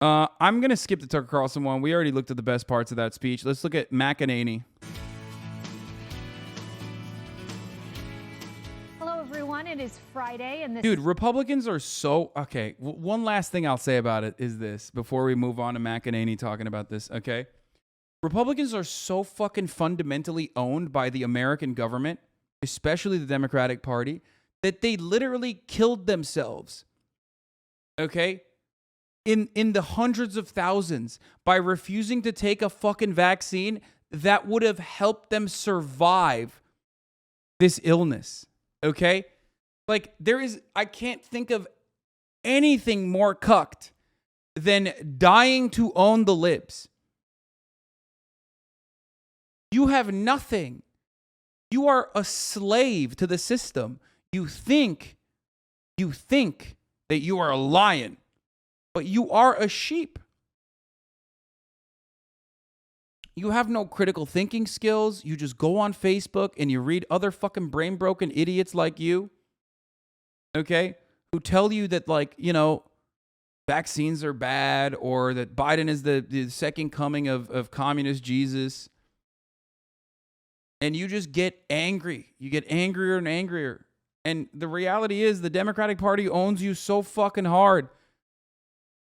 I'm going to skip the Tucker Carlson one. We already looked at the best parts of that speech. Let's look at McEnany. Hello, everyone. It is Friday, and this Dude, Republicans are so... Okay, one last thing I'll say about it is this, before we move on to McEnany talking about this, okay? Republicans are so fucking fundamentally owned by the American government, especially the Democratic Party, that they literally killed themselves, okay? In the hundreds of thousands by refusing to take a fucking vaccine that would have helped them survive this illness, okay? Like, I can't think of anything more cucked than dying to own the libs. You have nothing. You are a slave to the system. You think that you are a lion, but you are a sheep. You have no critical thinking skills. You just go on Facebook and you read other fucking brain broken idiots like you, okay, who tell you that, like, you know, vaccines are bad, or that Biden is the second coming of communist Jesus. And you just get angry. You get angrier and angrier. And the reality is the Democratic Party owns you so fucking hard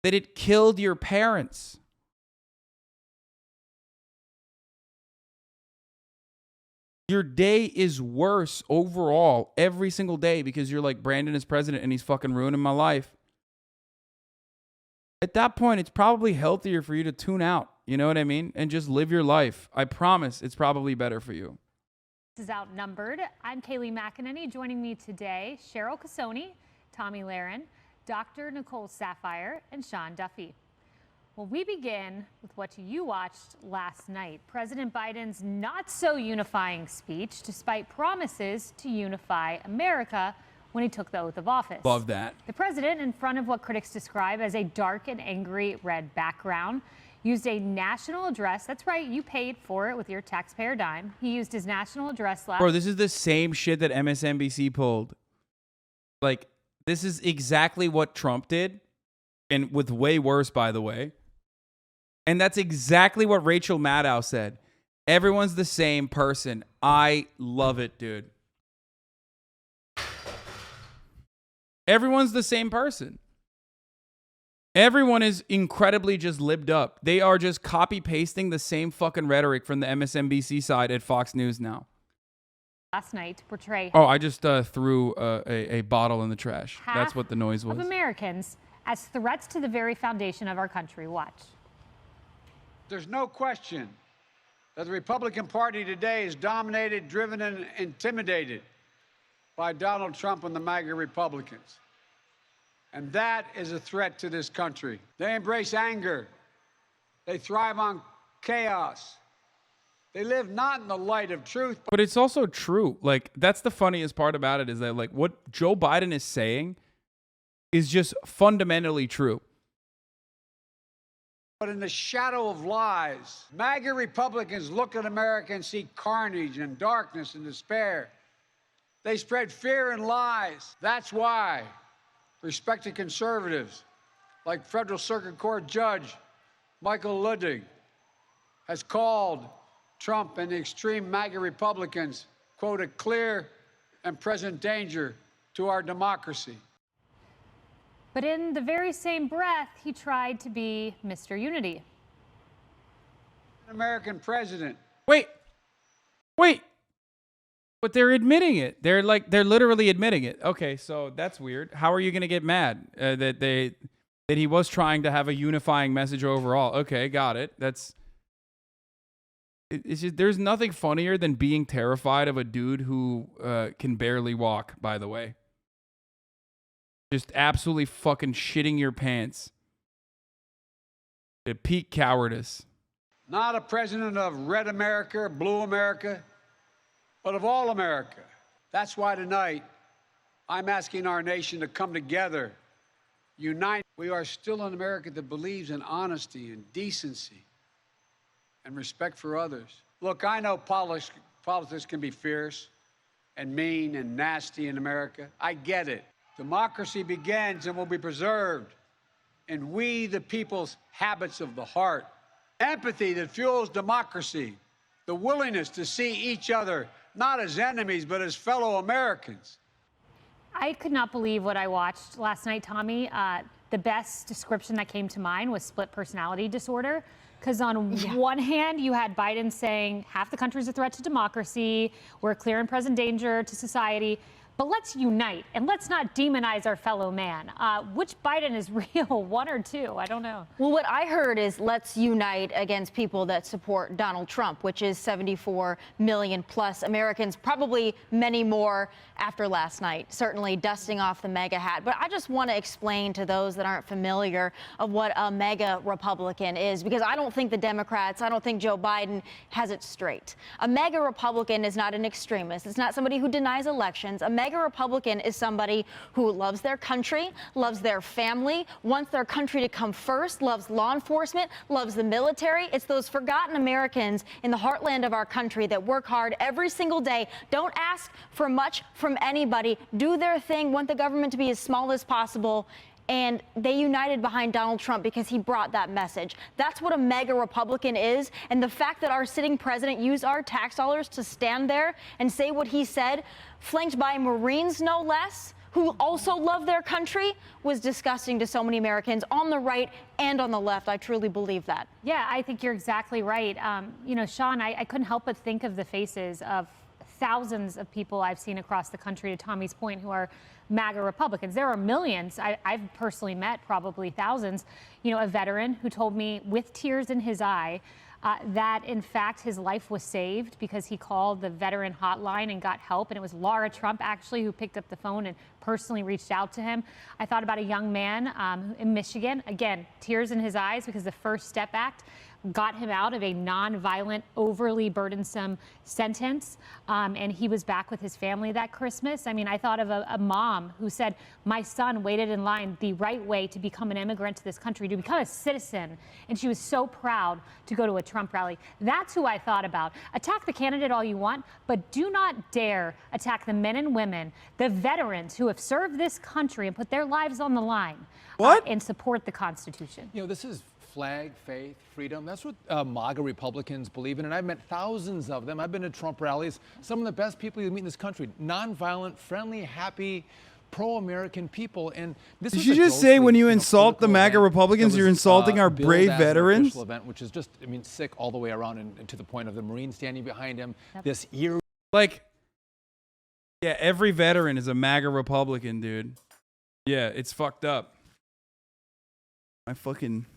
that it killed your parents. Your day is worse overall every single day because you're like, Brandon is president and he's fucking ruining my life. At that point, it's probably healthier for you to tune out. You know what I mean? And just live your life. I promise it's probably better for you. is Outnumbered. I'm Kayleigh McEnany. Joining me today, Cheryl Casoni, Tommy Lahren, Dr. Nicole Sapphire, and Sean Duffy. Well, we begin with what you watched last night. President Biden's not-so-unifying speech, despite promises to unify America when he took the oath of office. Love that. The president, in front of what critics describe as a dark and angry red background, used a national address. That's right, you paid for it with your taxpayer dime. He used his national address last... Bro, this is the same shit that MSNBC pulled. Like, this is exactly what Trump did, and with way worse, by the way. And that's exactly what Rachel Maddow said. Everyone's the same person. I love it, dude. Everyone's the same person. Everyone is incredibly just libbed up. They are just copy pasting the same fucking rhetoric from the MSNBC side at Fox News now. Last night to portray... Oh, I just threw a bottle in the trash. That's what the noise was. ...of Americans as threats to the very foundation of our country. Watch. There's no question that the Republican Party today is dominated, driven, and intimidated by Donald Trump and the MAGA Republicans. And that is a threat to this country. They embrace anger. They thrive on chaos. They live not in the light of truth. But it's also true. Like, that's the funniest part about it, is that, like, what Joe Biden is saying is just fundamentally true. But in the shadow of lies, MAGA Republicans look at America and see carnage and darkness and despair. They spread fear and lies. That's why respected conservatives like Federal Circuit Court Judge Michael Ludwig has called Trump and the extreme MAGA Republicans, quote, a clear and present danger to our democracy. But in the very same breath, he tried to be Mr. Unity. An American president. Wait. But they're admitting it. They're literally admitting it. Okay, so that's weird. How are you going to get mad that he was trying to have a unifying message overall? Okay, got it. It's just, there's nothing funnier than being terrified of a dude who can barely walk, by the way. Just absolutely fucking shitting your pants. At peak cowardice. Not a president of red America, blue America, but of all America. That's why tonight I'm asking our nation to come together, unite. We are still an America that believes in honesty and decency and respect for others. Look, I know politics can be fierce and mean and nasty in America. I get it. Democracy begins and will be preserved and we, the people's habits of the heart. Empathy that fuels democracy. The willingness to see each other not as enemies, but as fellow Americans. I could not believe what I watched last night, Tommy. The best description that came to mind was split personality disorder. Because on one hand, you had Biden saying half the country's a threat to democracy, we're a clear and present danger to society. But let's unite and let's not demonize our fellow man. Which Biden is real, one or two? I don't know. Well, what I heard is let's unite against people that support Donald Trump, which is 74 million plus Americans, probably many more after last night, certainly dusting off the MAGA hat. But I just want to explain to those that aren't familiar of what a MAGA Republican is, because I don't think the Democrats, I don't think Joe Biden has it straight. A MAGA Republican is not an extremist. It's not somebody who denies elections. A MAGA Republican is somebody who loves their country, loves their family, wants their country to come first, loves law enforcement, loves the military. It's those forgotten Americans in the heartland of our country that work hard every single day, don't ask for much from anybody, do their thing, want the government to be as small as possible. And they united behind Donald Trump because he brought that message. That's what a MAGA Republican is. And the fact that our sitting president used our tax dollars to stand there and say what he said, flanked by Marines no less, who also love their country, was disgusting to so many Americans on the right and on the left. I truly believe that. Yeah, I think you're exactly right. You know, Sean, I couldn't help but think of the faces of thousands of people I've seen across the country, to Tommy's point, who are MAGA Republicans. There are millions. I've personally met probably thousands. You know, a veteran who told me with tears in his eye that, in fact, his life was saved because he called the veteran hotline and got help. And it was Laura Trump, actually, who picked up the phone and personally reached out to him. I thought about a young man in Michigan, again, tears in his eyes because the First Step Act got him out of a non-violent, overly burdensome sentence, and he was back with his family that Christmas. I mean, I thought of a mom who said, my son waited in line the right way to become an immigrant to this country, to become a citizen, and she was so proud to go to a Trump rally. That's who I thought about. Attack the candidate all you want, but do not dare attack the men and women, the veterans who have served this country and put their lives on the line and support the Constitution. You know, this is flag, faith, freedom. That's what MAGA Republicans believe in. And I've met thousands of them. I've been to Trump rallies. Some of the best people you meet in this country. Nonviolent, friendly, happy, pro-American people. And this Did was you a just say when you insult the political MAGA event Republicans, that you're was, insulting our billed brave as an veterans? official event, which is just, I mean, sick all the way around, and to the point of the Marines standing behind him. This eerie. Like, yeah, every veteran is a MAGA Republican, dude. Yeah, it's fucked up. I fucking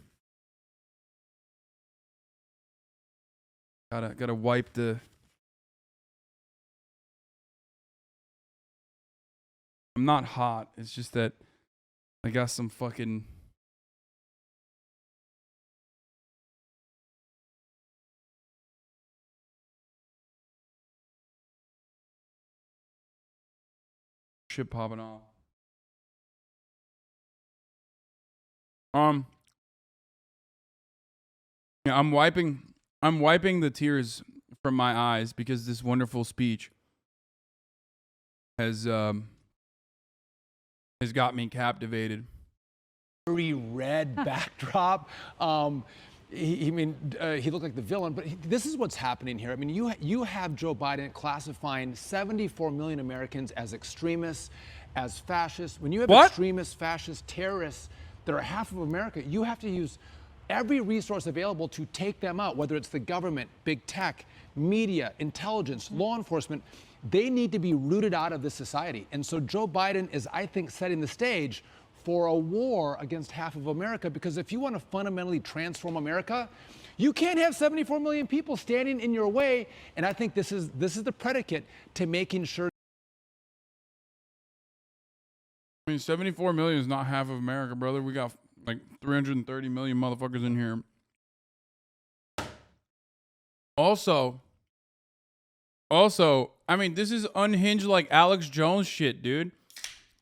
gotta wipe the. I'm not hot. It's just that I got some fucking. Shit popping off. Yeah, I'm wiping the tears from my eyes because this wonderful speech has got me captivated. Very red backdrop. He looked like the villain, but this is what's happening here. I mean, you have Joe Biden classifying 74 million Americans as extremists, as fascists. When you have extremists, fascists, terrorists that are half of America, you have to use every resource available to take them out, whether it's the government, big tech, media, intelligence, law enforcement. They need to be rooted out of this society. And so Joe Biden is, I think, setting the stage for a war against half of America, because if you want to fundamentally transform America, you can't have 74 million people standing in your way. And I think this is the predicate to making sure. I mean, 74 million is not half of America, brother. We got like 330 million motherfuckers in here. Also, I mean, this is unhinged like Alex Jones shit, dude.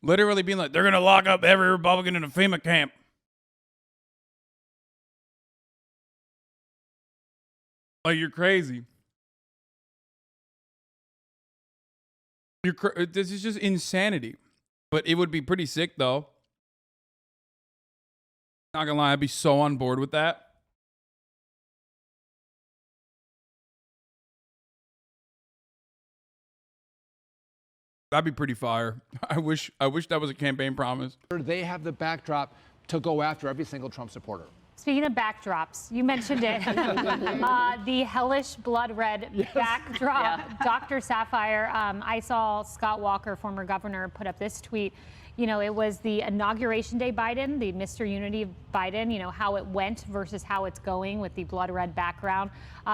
Literally being like, they're going to lock up every Republican in a FEMA camp. Like, you're crazy. This is just insanity. But it would be pretty sick, though. Not gonna lie, I'd be so on board with that. That'd be pretty fire. I wish that was a campaign promise. They have the backdrop to go after every single Trump supporter. Speaking of backdrops, you mentioned it. The hellish blood red backdrop. Yeah. Dr. Sapphire, I saw Scott Walker, former governor, put up this tweet. You know, it was the inauguration day Biden, the Mr. Unity Biden, you know, how it went versus how it's going with the blood red background.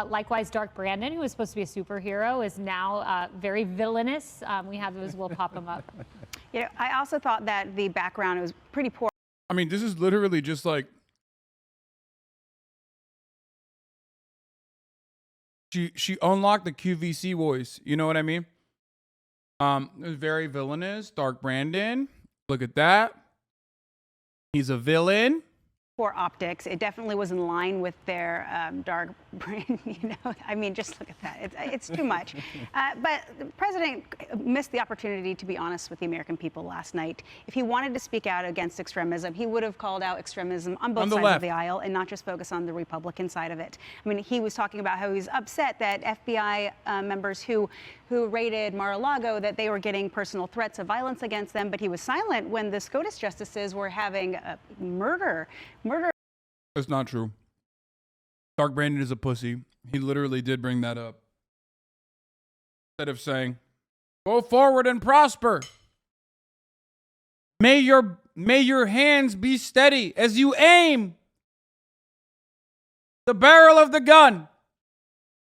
Likewise, Dark Brandon, who was supposed to be a superhero, is now very villainous. We have those, we'll pop them up. You know, I also thought that the background was pretty poor. I mean, this is literally just like, she unlocked the QVC voice. You know what I mean? It was very villainous. Dark Brandon. Look at that. He's a villain. Poor optics. It definitely was in line with their dark brain. You know, I mean, just look at that. It's too much. But the president missed the opportunity to be honest with the American people last night. If he wanted to speak out against extremism, he would have called out extremism on both sides of the aisle and not just focus on the Republican side of it. I mean, he was talking about how he's upset that FBI members who raided Mar-a-Lago, that they were getting personal threats of violence against them, but he was silent when the SCOTUS justices were having murder. That's not true. Dark Brandon is a pussy. He literally did bring that up. Instead of saying, go forward and prosper. May your hands be steady as you aim the barrel of the gun,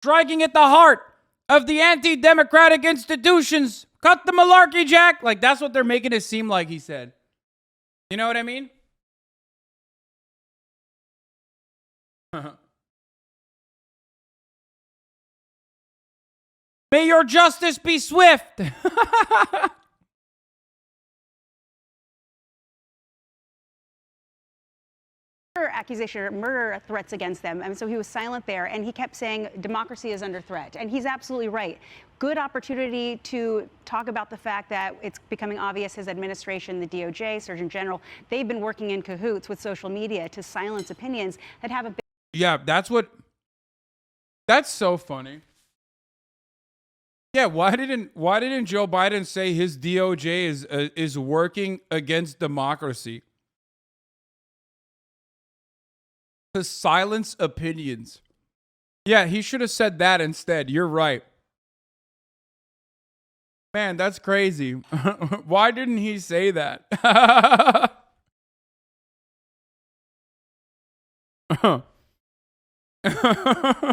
striking at the heart of the anti-democratic institutions. Cut the malarkey, Jack. Like, that's what they're making it seem like he said. You know what I mean? May your justice be swift. Accusation or murder threats against them. And so he was silent there, and he kept saying democracy is under threat. And he's absolutely right. Good opportunity to talk about the fact that it's becoming obvious his administration, the DOJ, Surgeon General, they've been working in cahoots with social media to silence opinions that have a big. Yeah, that's so funny. Yeah, why didn't Joe Biden say his DOJ is working against democracy? To silence opinions. Yeah, he should have said that instead. You're right. Man, that's crazy. Why didn't he say that?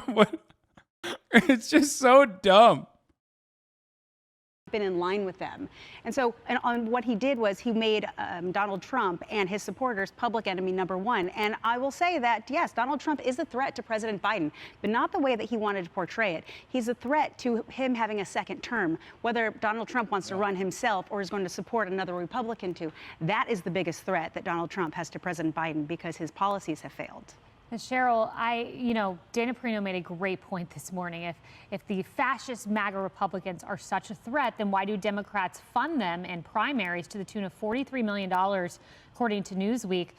What? It's just so dumb. Been in line with them. And so on what he did was he made Donald Trump and his supporters public enemy number one. And I will say that, yes, Donald Trump is a threat to President Biden, but not the way that he wanted to portray it. He's a threat to him having a second term, whether Donald Trump wants to run himself or is going to support another Republican to. That is the biggest threat that Donald Trump has to President Biden because his policies have failed. And Cheryl, Dana Perino made a great point this morning. If the fascist MAGA Republicans are such a threat, then why do Democrats fund them in primaries to the tune of $43 million, according to Newsweek?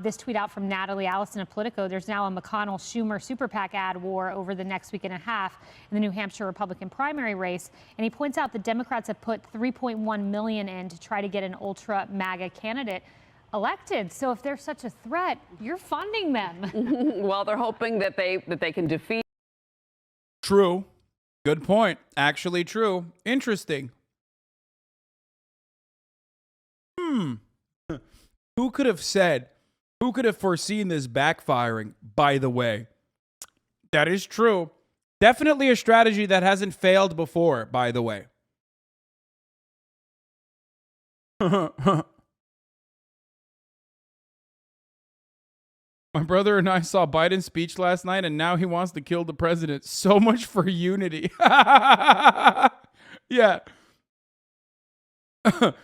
This tweet out from Natalie Allison of Politico. There's now a McConnell-Schumer super PAC ad war over the next week and a half in the New Hampshire Republican primary race. And he points out the Democrats have put $3.1 million in to try to get an ultra MAGA candidate elected. So if they're such a threat, you're funding them. Well, they're hoping that they can defeat. True. Good point. Actually true. Interesting. Who could have foreseen this backfiring, by the way? That is true. Definitely a strategy that hasn't failed before, by the way. My brother and I saw Biden's speech last night, and now he wants to kill the president. So much for unity. Yeah. That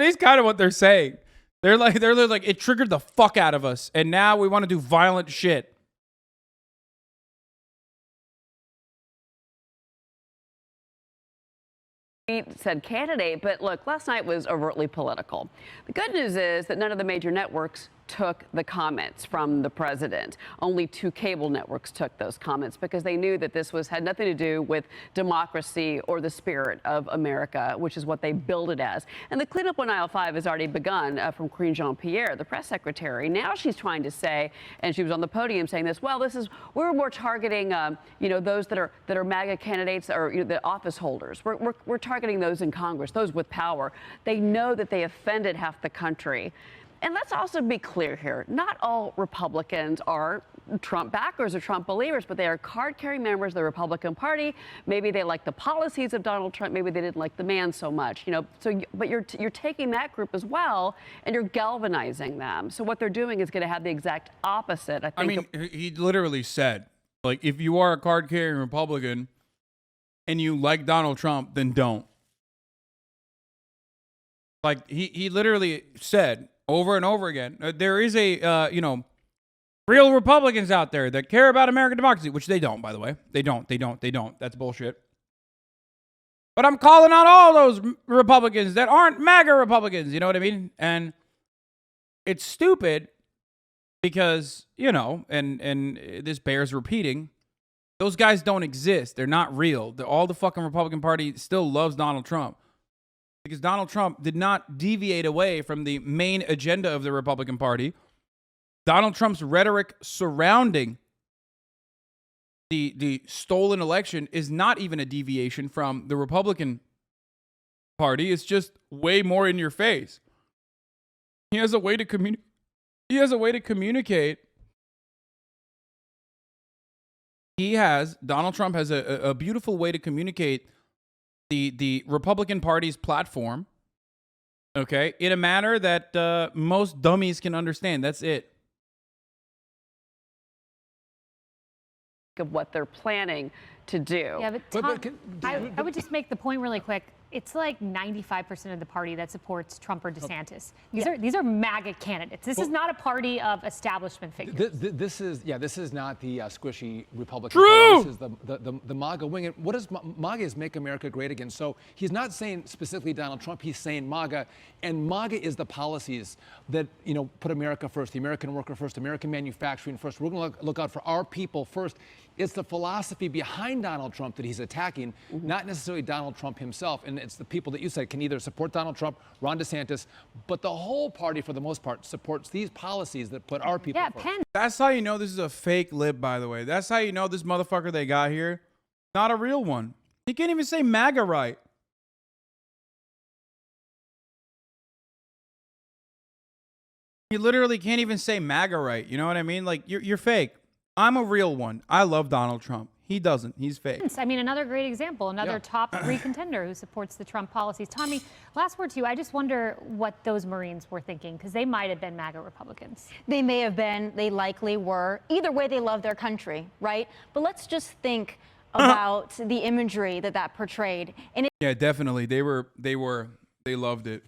is kind of what they're saying. They're like, it triggered the fuck out of us, and now we want to do violent shit. said candidate, but look, last night was overtly political. The good news is that none of the major networks took the comments from the president. Only 2 cable networks took those comments because they knew that this had nothing to do with democracy or the spirit of America, which is what they billed it as. And the cleanup on aisle 5 has already begun from Karine Jean-Pierre, the press secretary. Now she's trying to say, and she was on the podium saying this, well, we're more targeting, those that are MAGA candidates or the office holders. We're targeting those in Congress, those with power. They know that they offended half the country. And let's also be clear here. Not all Republicans are Trump backers or Trump believers, but they are card-carrying members of the Republican Party. Maybe they like the policies of Donald Trump. Maybe they didn't like the man so much. But you're taking that group as well, and you're galvanizing them. So what they're doing is going to have the exact opposite. I mean, he literally said, like, if you are a card-carrying Republican and you like Donald Trump, then don't. Like, he literally said over and over again, there is a, real Republicans out there that care about American democracy, which they don't, by the way. They don't. That's bullshit. But I'm calling out all those Republicans that aren't MAGA Republicans, you know what I mean? And it's stupid because, and this bears repeating, those guys don't exist. They're not real. All the fucking Republican Party still loves Donald Trump. Because Donald Trump did not deviate away from the main agenda of the Republican Party. Donald Trump's rhetoric surrounding the stolen election is not even a deviation from the Republican Party. It's just way more in your face. He has a way to communicate. Donald Trump has a beautiful way to communicate the Republican Party's platform, okay, in a manner that most dummies can understand. That's it. Of what they're planning to do. Yeah, but Tom, I would just make the point really quick. It's like 95% of the party that supports Trump or DeSantis. These are MAGA candidates. This is not a party of establishment figures. This is not the squishy Republican. True. This is the MAGA wing. And what does MAGA is Make America Great Again? So he's not saying specifically Donald Trump. He's saying MAGA, and MAGA is the policies that put America first, the American worker first, American manufacturing first. We're going to look out for our people first. It's the philosophy behind Donald Trump that he's attacking, not necessarily Donald Trump himself. And it's the people that you said can either support Donald Trump, Ron DeSantis, but the whole party, for the most part, supports these policies that put our people first. That's how you know this is a fake lib, by the way. That's how you know this motherfucker they got here, not a real one. He can't even say MAGA right. He literally can't even say MAGA right. You know what I mean? Like, you're fake. I'm a real one. I love Donald Trump. He doesn't. He's fake. I mean, another great example, another top 3 contender who supports the Trump policies. Tommy, last word to you. I just wonder what those Marines were thinking, because they might have been MAGA Republicans. They may have been. They likely were. Either way, they love their country, right? But let's just think about the imagery that portrayed. And yeah, definitely. They loved it.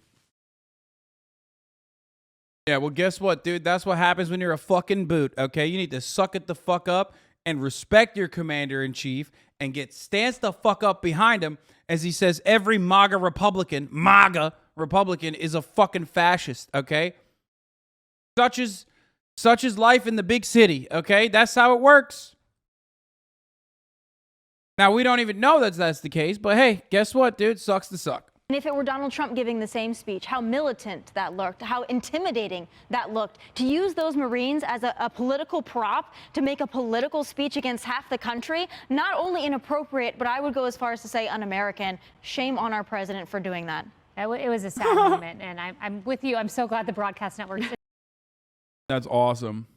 Yeah, well, guess what, dude? That's what happens when you're a fucking boot, okay? You need to suck it the fuck up and respect your commander-in-chief and stand the fuck up behind him as he says every MAGA Republican is a fucking fascist, okay? Such is life in the big city, okay? That's how it works. Now, we don't even know that's the case, but hey, guess what, dude? Sucks to suck. And if it were Donald Trump giving the same speech, how militant that looked, how intimidating that looked. To use those Marines as a political prop to make a political speech against half the country, not only inappropriate, but I would go as far as to say un-American. Shame on our president for doing that. It was a sad moment, and I'm with you. I'm so glad the broadcast network. That's awesome.